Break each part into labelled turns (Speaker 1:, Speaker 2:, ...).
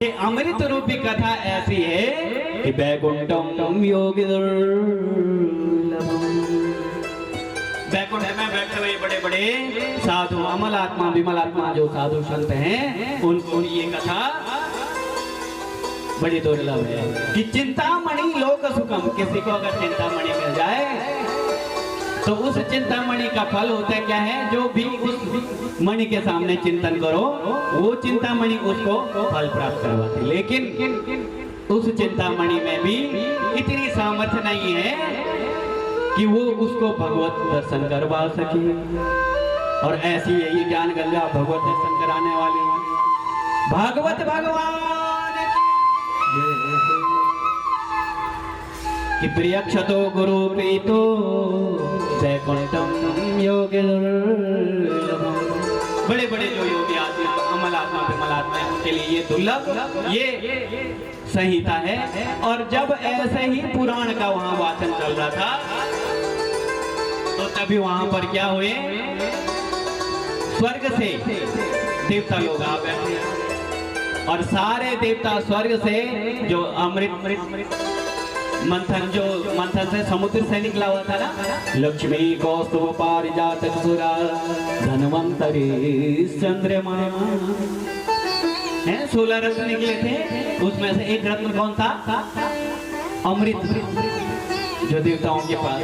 Speaker 1: ये अमृत रूपी कथा ऐसी है कि वैकुंठम योगी वैकुंठ में बैठे हुए बड़े बड़े साधु अमल आत्मा विमल आत्मा जो साधु संत हैं उनको ये कथा बड़ी दुर्लभ है कि चिंतामणि लोक सुखम। किसी को अगर चिंतामणि मिल जाए तो उस चिंतामणि का फल होता है क्या है, जो भी उस मणि के सामने चिंतन करो वो चिंतामणि उसको फल प्राप्त करवाती। लेकिन उस चिंतामणि में भी इतनी सामर्थ्य नहीं है कि वो उसको भगवत दर्शन करवा सके। और ऐसी यही ज्ञान गंगा भगवत दर्शन कराने वाली भागवत भगवान कि प्रियक्षतो गुरु प्रीतो वैकुंठम योगी बड़े बड़े जो योगी आदमी अमल आत्मा विमल आत्मा है उनके लिए ये दुर्लभ ये संहिता है। और जब ऐसे ही पुराण का वहां वाचन चल रहा था तो तभी वहां पर क्या हुए, स्वर्ग से देवता लोग आ बैठे और सारे देवता स्वर्ग से जो अमृत मंथन से समुद्र से निकला हुआ था ना, लक्ष्मी कौस्तुभ पारिजात सुरा धनवंतरी चंद्रमा है 16 रत्न निकले थे। उसमें से एक रत्न कौन था, अमृत, जो देवताओं के पास।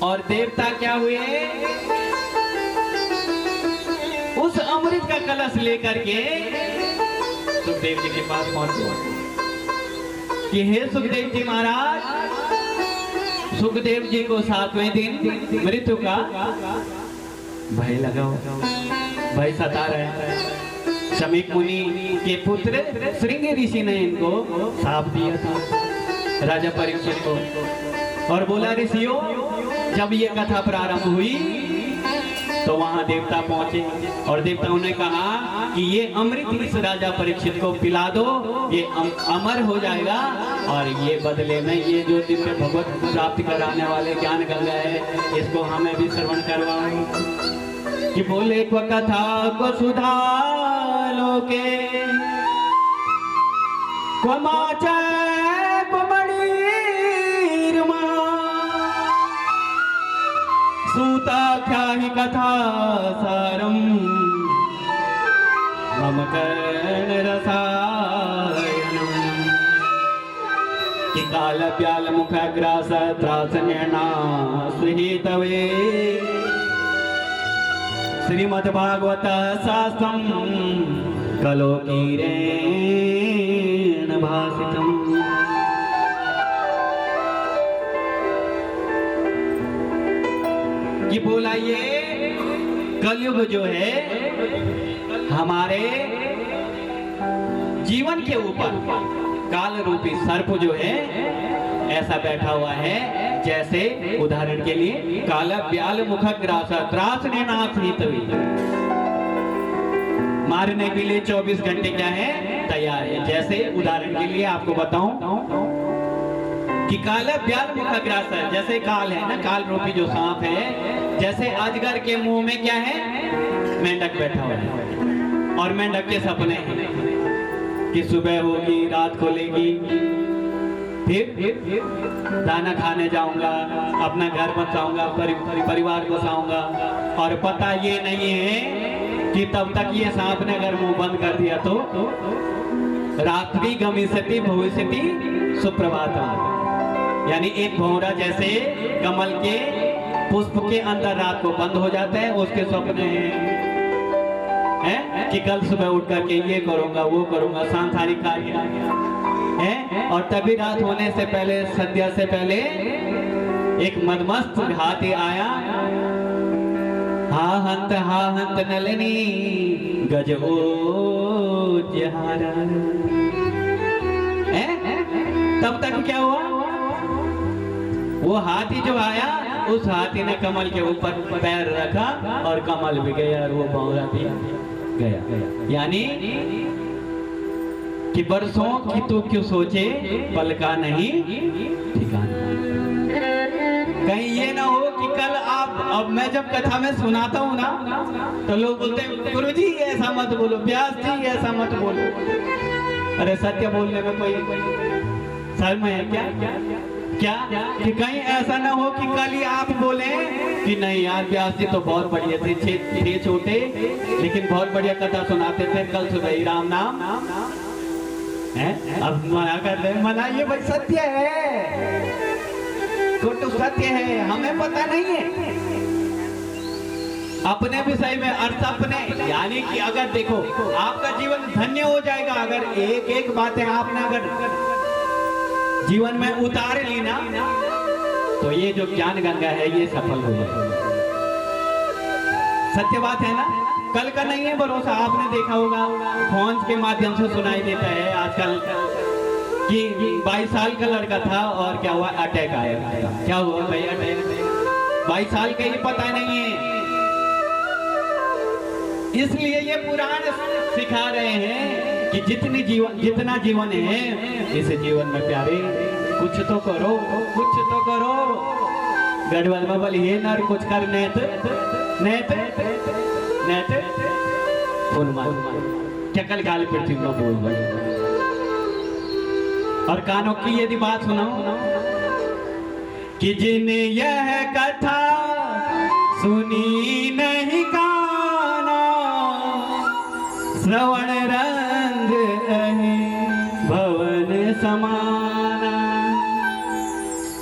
Speaker 1: और देवता क्या हुए, उस अमृत का कलश लेकर के सुखदेव जी के पास पहुंचे कि हे सुखदेव जी महाराज, सुखदेव जी को 7वें दिन मृत्यु का भय लगा, भय सता रहे हैं। शमीक मुनि के पुत्र श्रृंग ऋषि ने इनको शाप दिया था राजा परीक्षित को और बोला ऋषियों जब ये कथा प्रारंभ हुई तो वहां देवता पहुंचे और देवताओं ने कहा कि ये अमृत इस राजा परीक्षित को पिला दो, ये अमर हो जाएगा और ये बदले में ये जो दिव्य भगवत प्राप्ति कराने वाले ज्ञान गंगा है इसको हमें भी श्रवण करवाओ। कि बोले को कथा को सुधा लोके को माचा सूताख्याहि कथा सारम मम कर्ण रसायनम। कि काल प्याल मुख ग्रास त्रास नैना सुहितवे श्रीमद् भागवत शास्त्रम कलोकीरेण भासितम। ये बोला ये कलयुग जो है हमारे जीवन के ऊपर काल रूपी सर्प जो है ऐसा बैठा हुआ है, जैसे उदाहरण के लिए काला ब्याल मुख ग्रास त्रास ने नाथ मारने के लिए 24 घंटे क्या है तैयार है। जैसे उदाहरण के लिए आपको बताऊं कि काला ब्याल मुख ग्रास है, जैसे काल है ना, काल रूपी जो सांप है, जैसे अजगर के मुंह में क्या है मेंढक बैठा हुआ है और मेंढक के सपने हैं कि सुबह होगी रात खोलेगी फिर दाना खाने जाऊंगा, अपना घर बसाऊंगा, परिवार बसाऊंगा। और पता ये नहीं है कि तब तक ये सांप ने अगर मुंह बंद कर दिया तो रात्रि गमिष्यति भविष्यति सुप्रभातम, यानी एक भौरा जैसे कमल के पुष्प के अंदर रात को बंद हो जाता है, उसके सपने हैं कि कल सुबह उठ करके ये करूंगा वो करूंगा, सांसारिक कार्य है। और तभी रात होने से पहले संध्या से पहले एक मदमस्त हाथी आया, हा हंत नलिनी गज ओजहारा। तब तक क्या हुआ, वो हाथी जो आया उस हाथी ने कमल के ऊपर पैर रखा और कमल भी गया और वो भौरा भी गया। यानी कि बरसों की तो क्यों सोचे पल का नहीं ठिकाना। कहीं ये ना हो कि कल आप, अब मैं जब कथा में सुनाता हूँ ना तो लोग बोलते हैं गुरुजी ऐसा मत बोलो, व्यास जी ऐसा मत बोलो। अरे सत्य बोलने में कोई शर्म है क्या? क्या कि कहीं ऐसा ना हो कि कल ही आप बोले कि नहीं यार व्यास जी तो बहुत बढ़िया थे छोटे लेकिन बहुत बढ़िया कथा सुनाते थे, कल सुबह ही राम नाम है। अब मना कर दे, मना ये भाई सत्य है, तो सत्य है, हमें पता नहीं है अपने विषय में अर्थ अपने, यानी कि अगर देखो आपका जीवन धन्य हो जाएगा अगर एक एक बातें आपने अगर जीवन में उतार ली ना तो ये जो ज्ञान गंगा है ये सफल हो जाएगी। सत्य बात है ना, कल का नहीं है भरोसा। आपने देखा होगा फोन के माध्यम से सुनाई देता है आजकल कि 22 साल का लड़का था और क्या हुआ, अटैक आया। क्या हुआ भाई? अटैक 22 साल का ही पता नहीं है। इसलिए ये पुराण सिखा रहे हैं कि जितना जीवन है इस जीवन में प्यारे कुछ तो करो, कुछ तो करो। गढ़वाल में बोली ये ना कुछ कर नेत नेत नेत क्या कल गाली पृथ्वी में बोल। और कानों की यदि बात सुनाओ कि जिन यह कथा सुनी नहीं काना, श्रवण रंग भवन समाना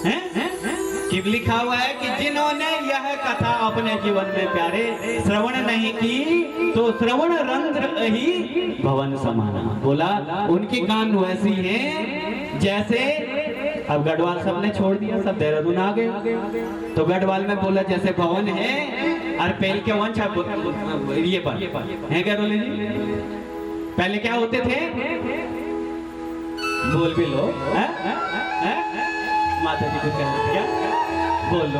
Speaker 1: है? कि लिखा हुआ है कि जिन्होंने यह कथा अपने जीवन में प्यारे श्रवण नहीं की तो श्रवण रंध्र ही भवन समाना। बोला उनकी कान वैसी है जैसे, अब गढ़वाल सबने छोड़ दिया, सब देहरादून आ गए तो गढ़वाल में बोला जैसे भवन है और पहले के वंश ये पर है क्या रोले जी? पहले क्या होते थे? बोल भी लो है? माता जी को क्या बोल लो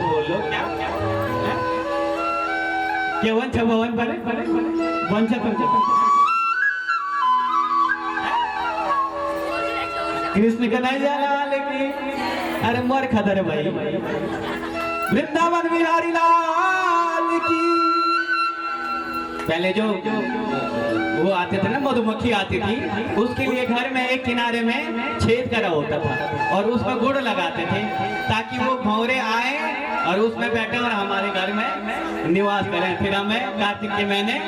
Speaker 1: क्या क्या वंश भवन पर वंश कृष्ण कन्हैया लाल की, अरे मोर खदर भाई वृंदावन बिहारी लाल की। पहले जो वो आते थे ना, मधुमक्खी आती थी, उसके लिए घर में एक किनारे में छेद करा होता था और उसमें गुड़ लगाते थे ताकि वो भौरे आए और उसमें बैठे और हमारे घर में निवास करें। फिर हमें कार्तिक के महीने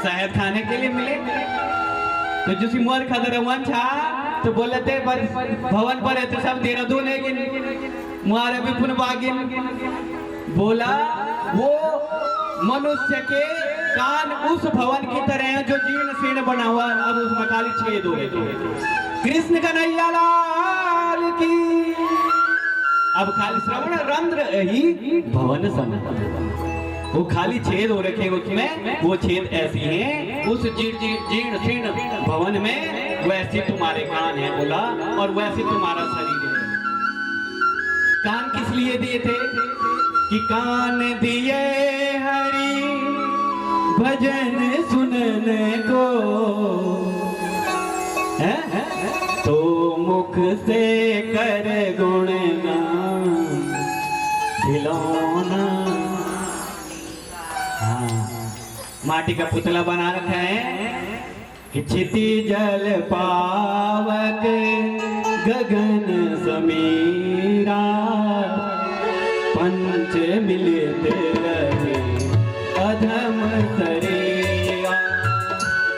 Speaker 1: शहद खाने के लिए मिले। तो जिस मोर खदर वंश तो बोले थे भवन पर है तो सब देहरादून है मुहारे विपुन बागिन। बोला वो मनुष्य के कान उस भवन की तरह है जो जीर्ण शीर्ण बना हुआ, अब उसमें खाली छेद हो गए। कृष्ण कन्हैया लाल की। अब खाली श्रवण रंध्र ही भवन समा, वो खाली छेद हो रखे उसमें, वो छेद ऐसी हैं उस जीर्ण शीर्ण भवन में, वैसे तुम्हारे कान है बोला और वैसे तुम्हारा शरीर है। कान किस लिए दिए थे? कि कान दिए हरि भजन सुनने को है? तो मुख से कर गुणगान खिलौना। माटी का पुतला बना रखा है कि क्षिति जल पावक गगन समीरा, पंच मिलित रहे अधम शरीरा।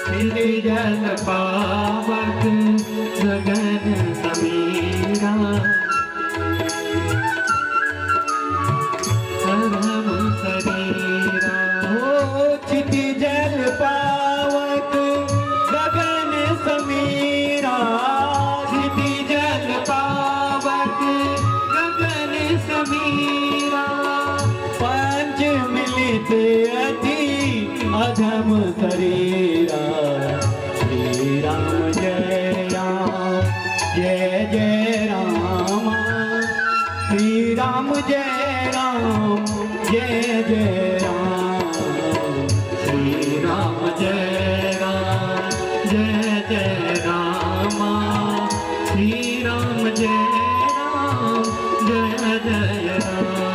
Speaker 1: क्षिति जल पावक गगन समीरा, अधम शरीरा। क्षिति जल पावक गगन समीरा, क्षिति जल पावक गगन समीरा। पंच मिलित अति अधम शरीरा। श्री राम जय राम जय जय राम, श्री राम जय राम जय जय राम, श्री राम जय राम जय जय राम, श्री राम जय राम जय जय राम।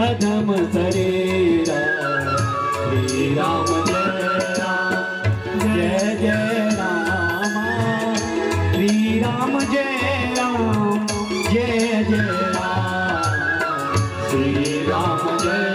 Speaker 2: अधम शरीरा। श्री राम जय राम जय जय राम। श्री राम जय राम जय जय राम। श्री राम जय